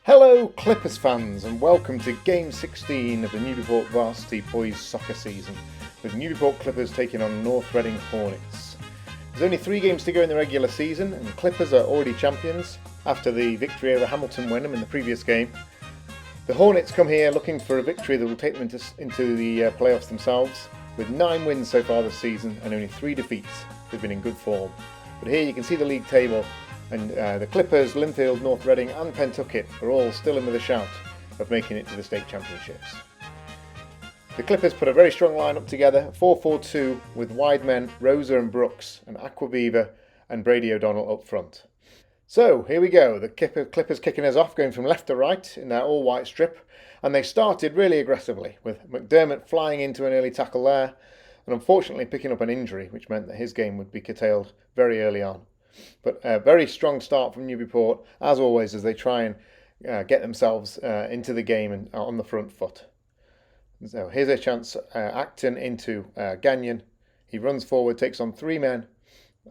Hello Clippers fans and welcome to Game 16 of the Newburyport Varsity Boys Soccer season, with Newburyport Clippers taking on North Reading Hornets. There's only 3 games to go in the regular season and Clippers are already champions after the victory over Hamilton Wenham in the previous game. The Hornets come here looking for a victory that will take them into the playoffs themselves, with 9 wins so far this season and only 3 defeats. They've been in good form. But here you can see the league table. And the Clippers, Linfield, North Reading and Pentucket are all still in with a shout of making it to the state championships. The Clippers put a very strong lineup together, 4-4-2 with wide men Rosa and Brooks and Aquaviva and Brady O'Donnell up front. So here we go, the Clippers kicking us off, going from left to right in their all-white strip, and they started really aggressively with McDermott flying into an early tackle there and unfortunately picking up an injury which meant that his game would be curtailed very early on. But a very strong start from Newburyport, as always, as they try and get themselves into the game and on the front foot. So here's a chance, Acton into Gagnon. He runs forward, takes on 3 men,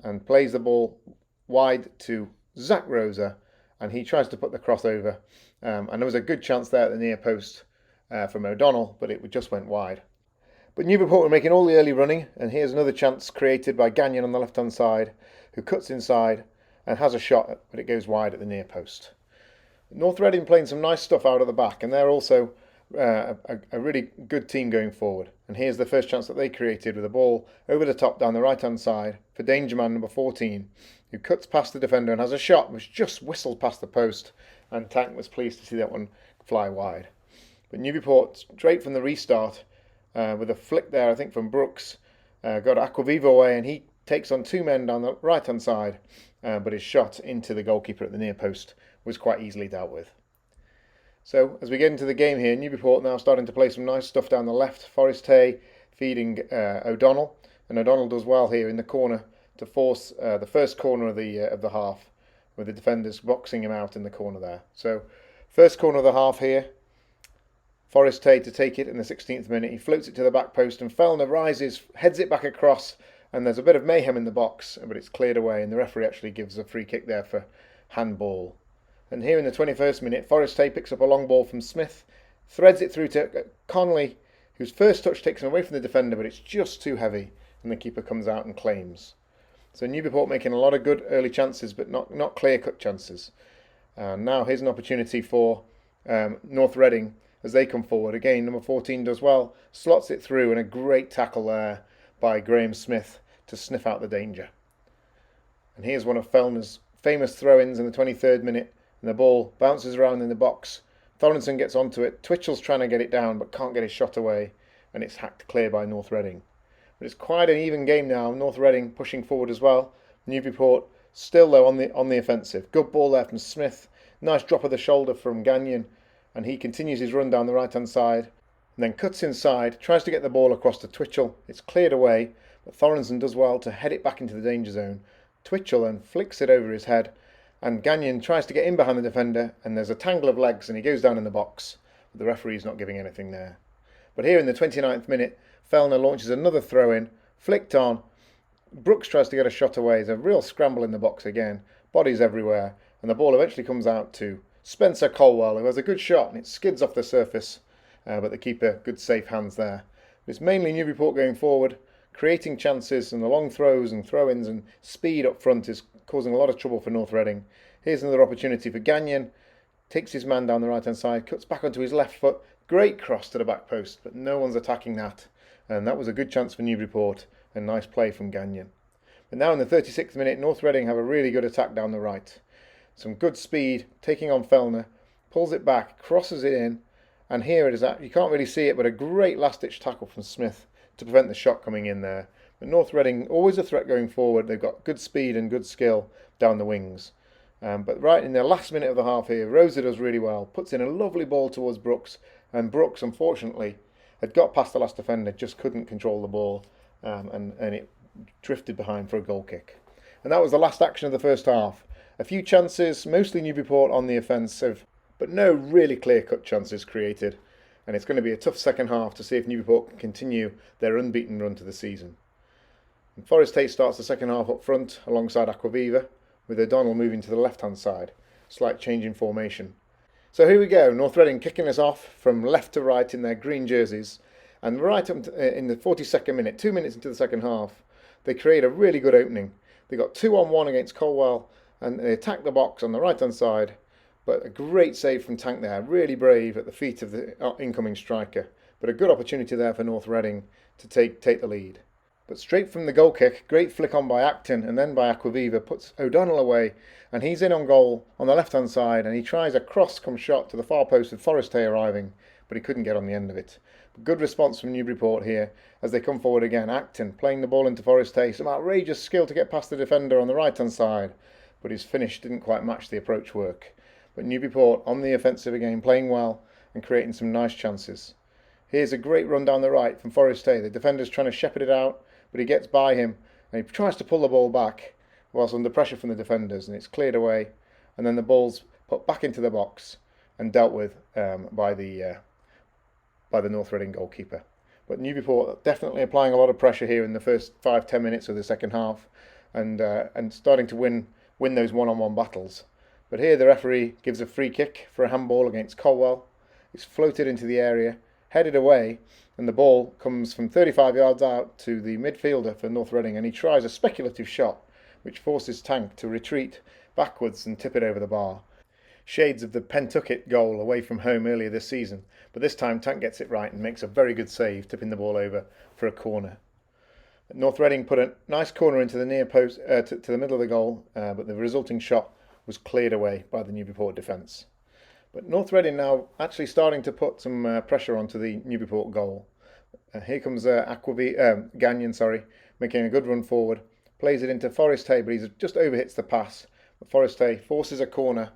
and plays the ball wide to Zach Rosa, and he tries to put the cross over. And there was a good chance there at the near post from O'Donnell, but it just went wide. But Newburyport were making all the early running, and here's another chance created by Gagnon on the left-hand side, who cuts inside and has a shot, but it goes wide at the near post. North Reading playing some nice stuff out of the back, and they're also a really good team going forward. And here's the first chance that they created with a ball over the top down the right-hand side for danger man number 14, who cuts past the defender and has a shot which just whistled past the post, and Tank was pleased to see that one fly wide. But Newburyport, straight from the restart, with a flick there, I think, from Brooks, got Aquaviva away, and he takes on 2 men down the right-hand side, but his shot into the goalkeeper at the near post was quite easily dealt with. So, as we get into the game here, Newburyport now starting to play some nice stuff down the left. Forrest Hay feeding O'Donnell, and O'Donnell does well here in the corner to force the first corner of the half, with the defenders boxing him out in the corner there. So, first corner of the half here. Forrest Hay to take it in the 16th minute. He floats it to the back post and Fellner rises, heads it back across, and there's a bit of mayhem in the box, but it's cleared away, and the referee actually gives a free kick there for handball. And here in the 21st minute, Forrest Hay picks up a long ball from Smith, threads it through to Conley, whose first touch takes him away from the defender, but it's just too heavy, and the keeper comes out and claims. So Newburyport making a lot of good early chances, but not clear-cut chances. Now here's an opportunity for North Reading as they come forward. Again, number 14 does well, slots it through, and a great tackle there by Graham Smith to sniff out the danger. And here's one of Fellner's famous throw-ins in the 23rd minute, and the ball bounces around in the box. Thornton gets onto it, Twitchell's trying to get it down but can't get his shot away, and it's hacked clear by North Reading. But it's quite an even game now, North Reading pushing forward as well. Newburyport still though on the offensive. Good ball there from Smith, nice drop of the shoulder from Gagnon, and he continues his run down the right-hand side, and then cuts inside, tries to get the ball across to Twitchell. It's cleared away, but Thornton does well to head it back into the danger zone. Twitchell then flicks it over his head, and Gagnon tries to get in behind the defender, and there's a tangle of legs, and he goes down in the box. But the referee's not giving anything there. But here in the 29th minute, Fellner launches another throw-in, flicked on. Brooks tries to get a shot away. There's a real scramble in the box again, bodies everywhere, and the ball eventually comes out to Spencer Colwell, who has a good shot, and it skids off the surface. But the keeper, good safe hands there. It's mainly Newburyport going forward, creating chances, and the long throws and throw-ins and speed up front is causing a lot of trouble for North Reading. Here's another opportunity for Gagnon. Takes his man down the right-hand side, cuts back onto his left foot. Great cross to the back post, but no one's attacking that. And that was a good chance for Newburyport, and nice play from Gagnon. But now in the 36th minute, North Reading have a really good attack down the right. Some good speed, taking on Fellner, pulls it back, crosses it in, and here it is. You can't really see it, but a great last-ditch tackle from Smith to prevent the shot coming in there. But North Reading, always a threat going forward. They've got good speed and good skill down the wings. But right in the last minute of the half here, Rosa does really well, puts in a lovely ball towards Brooks, and Brooks, unfortunately, had got past the last defender, just couldn't control the ball, and it drifted behind for a goal kick. And that was the last action of the first half. A few chances, mostly Newburyport on the offensive, but no really clear-cut chances created. And it's going to be a tough second half to see if Newburyport can continue their unbeaten run to the season. And Forrest Hay starts the second half up front alongside Aquaviva, with O'Donnell moving to the left-hand side. Slight change in formation. So here we go, North Reading kicking us off from left to right in their green jerseys. And right up in the 42nd minute, 2 minutes into the second half, they create a really good opening. They got 2-on-1 against Colwell and they attack the box on the right-hand side. But a great save from Tank there, really brave at the feet of the incoming striker. But a good opportunity there for North Reading to take the lead. But straight from the goal kick, great flick on by Acton and then by Aquaviva puts O'Donnell away, and he's in on goal on the left-hand side, and he tries a cross-come shot to the far post with Forrest arriving, but he couldn't get on the end of it. But good response from Newburyport here as they come forward again. Acton playing the ball into Forrest, some outrageous skill to get past the defender on the right-hand side, but his finish didn't quite match the approach work. But Newburyport on the offensive again, playing well and creating some nice chances. Here's a great run down the right from Forrest. The defender's trying to shepherd it out, but he gets by him and he tries to pull the ball back whilst under pressure from the defenders, and it's cleared away, and then the ball's put back into the box and dealt with by the North Reading goalkeeper. But Newburyport definitely applying a lot of pressure here in the first 5-10 minutes of the second half, and starting to win those one-on-one battles. But here the referee gives a free kick for a handball against Colwell. It's floated into the area, headed away, and the ball comes from 35 yards out to the midfielder for North Reading, and he tries a speculative shot which forces Tank to retreat backwards and tip it over the bar. Shades of the Pentucket goal away from home earlier this season, but this time Tank gets it right and makes a very good save, tipping the ball over for a corner. North Reading put a nice corner into the near post to the middle of the goal, but the resulting shot was cleared away by the Newburyport defence. But North Reading now actually starting to put some pressure onto the Newburyport goal. Here comes Gagnon, making a good run forward. Plays it into Forrest, but he just overhits the pass. But Forrest forces a corner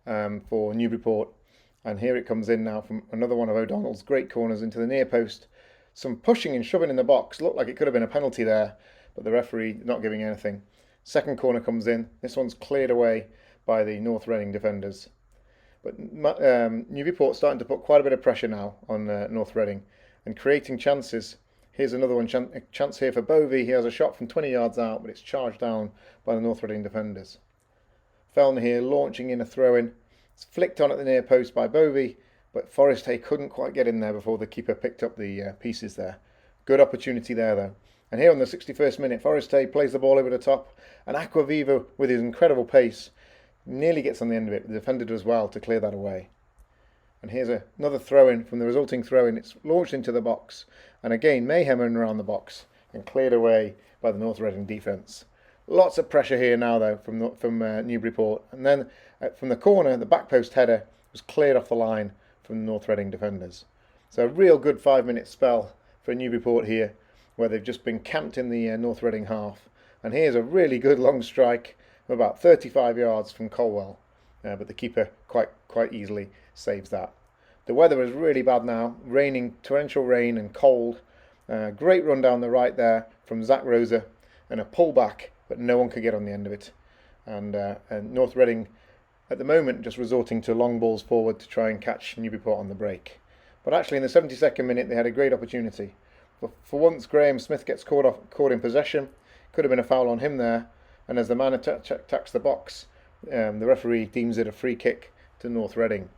for Newburyport. And here it comes in now from another one of O'Donnell's great corners into the near post. Some pushing and shoving in the box. Looked like it could have been a penalty there, but the referee not giving anything. Second corner comes in. This one's cleared away by the North Reading defenders. But Newburyport starting to put quite a bit of pressure now on North Reading and creating chances. Here's another one, a chance here for Bovey. He has a shot from 20 yards out, but it's charged down by the North Reading defenders. Fellner here launching in a throw-in. It's flicked on at the near post by Bovey, but Forrest couldn't quite get in there before the keeper picked up the pieces there. Good opportunity there though. And here on the 61st minute, Forrest plays the ball over the top, and Aquaviva with his incredible pace nearly gets on the end of it. The defender does well to clear that away. And here's another throw-in from the resulting throw-in. It's launched into the box. And again, mayhem around the box and cleared away by the North Reading defence. Lots of pressure here now, though, from Newburyport. And then from the corner, the back post header was cleared off the line from the North Reading defenders. So a real good 5-minute spell for Newburyport here, where they've just been camped in the North Reading half. And here's a really good long strike of about 35 yards from Colwell. But the keeper quite easily saves that. The weather is really bad now, raining, torrential rain and cold. Great run down the right there from Zach Rosa and a pull back, but no one could get on the end of it. And North Reading at the moment just resorting to long balls forward to try and catch Newburyport on the break. But actually in the 72nd minute they had a great opportunity. But for once Graham Smith gets caught in possession. Could have been a foul on him there. And as the man attacks the box, the referee deems it a free kick to North Reading.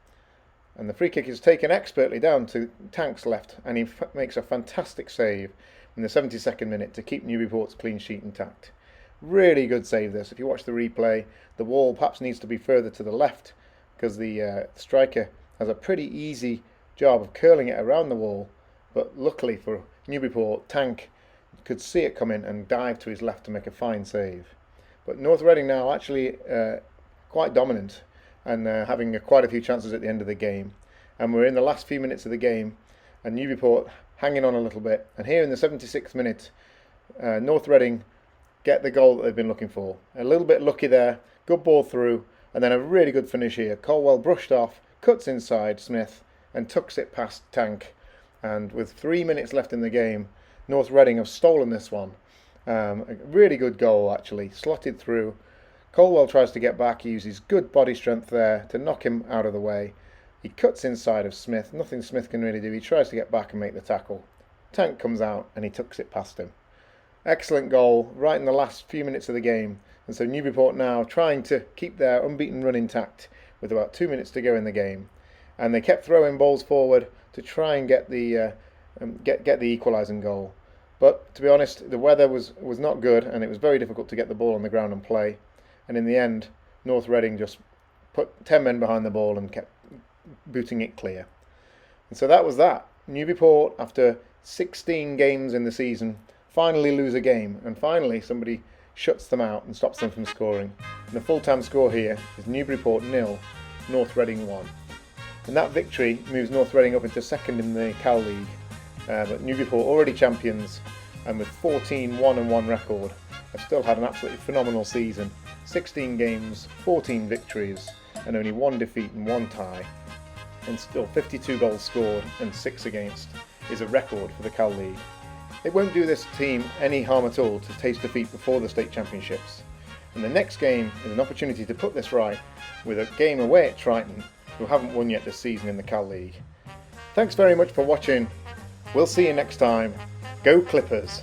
And the free kick is taken expertly down to Tank's left, and he makes a fantastic save in the 72nd minute to keep Newburyport's clean sheet intact. Really good save this. If you watch the replay, the wall perhaps needs to be further to the left because the striker has a pretty easy job of curling it around the wall. But luckily for Newburyport, Tank could see it come in and dive to his left to make a fine save. But North Reading now actually quite dominant and having quite a few chances at the end of the game. And we're in the last few minutes of the game and Newburyport hanging on a little bit. And here in the 76th minute, North Reading get the goal that they've been looking for. A little bit lucky there, good ball through, and then a really good finish here. Colwell brushed off, cuts inside Smith and tucks it past Tank. And with 3 minutes left in the game, North Reading have stolen this one. A really good goal actually, slotted through. Colwell tries to get back, he uses good body strength there to knock him out of the way. He cuts inside of Smith, nothing Smith can really do, he tries to get back and make the tackle. Tank comes out and he tucks it past him. Excellent goal, right in the last few minutes of the game. And so Newburyport now trying to keep their unbeaten run intact with about 2 minutes to go in the game. and they kept throwing balls forward to try and get the equalising goal. But to be honest, the weather was not good, and it was very difficult to get the ball on the ground and play. And in the end, North Reading just put 10 men behind the ball and kept booting it clear. And so that was that. Newburyport, after 16 games in the season, finally lose a game, and finally somebody shuts them out and stops them from scoring. And the full-time score here is Newburyport 0, North Reading 1. And that victory moves North Reading up into second in the Cal League. But Newburyport, already champions, and with 14 1-1 record, have still had an absolutely phenomenal season. 16 games, 14 victories, and only 1 defeat and 1 tie. And still 52 goals scored and 6 against is a record for the Cal League. It won't do this team any harm at all to taste defeat before the state championships. And the next game is an opportunity to put this right with a game away at Triton, who haven't won yet this season in the Cal League. Thanks very much for watching. We'll see you next time. Go Clippers!